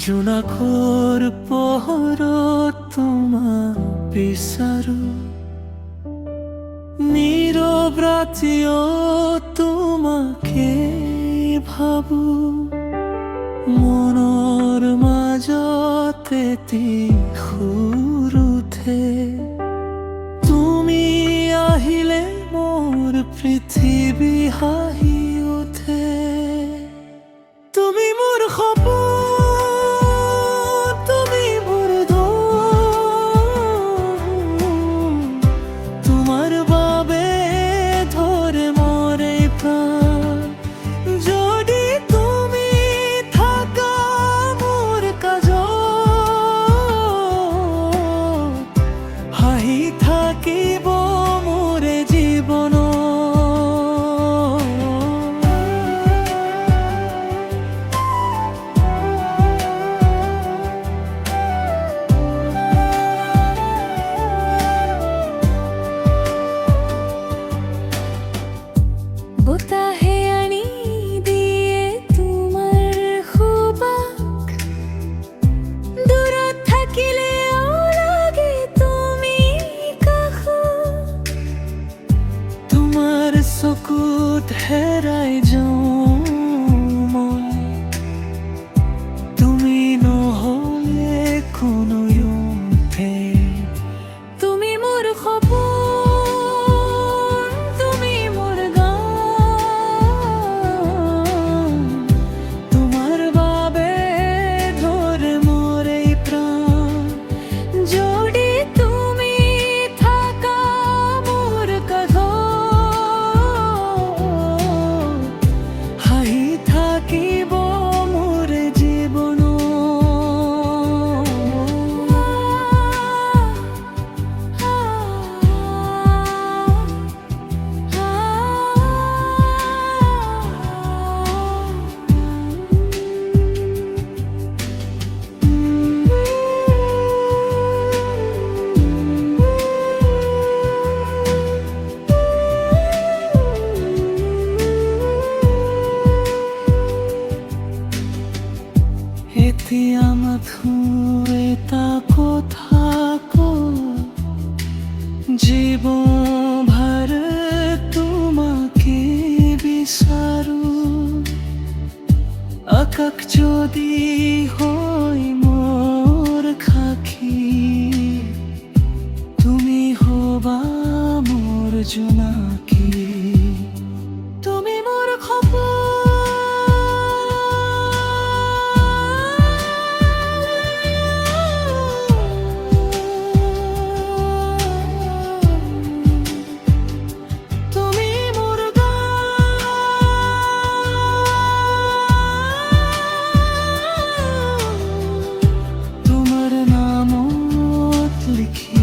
জোনাকৰ পোহৰত তোমাক বিচাৰো, নীৰৱ ৰাতিও তোমাকে ভাবো, মনৰ মাজতে এটি সুৰ উঠে, তুমি আহিলে মোৰ পৃথিৱী হাঁহি উঠে। তুমি মোৰ সপোন, তুমি মোৰ ধন, তোমাৰ বাবে ধৰে মোৰ এই প্ৰাণ। যদি তুমি থাকা মোৰ কাষত, হাঁহি থাকিব মোৰ জীৱন। বতাহে আনি দিয়ে তোমাৰ সুবাস, দূৰত থাকিলেও লাগে তুমি কাষত। তোমাৰ চকুত হেৰাই যাওঁ মই, তুমি নহ'লে কোনো য়ুথে। তুমি মোৰ সপোন, তুমি মোৰ গান, তোমাৰ বাবে ধৰে মোৰ এই প্ৰাণ। যদি তুমি থাকা মোৰ কাষত, হাঁহি থাকিব মোৰ জীৱন। এতিয়া মাথো এটা কথা কওঁ, জীৱন ভৰ তোমাকে বিচাৰো। আকাশ যদি হয় মোৰ সাক্ষী, তুমি হবা মোৰ জোনাকী। তুমি মোৰ সপোন, তুমি মোৰ গান, তোমাৰ নামত লিখি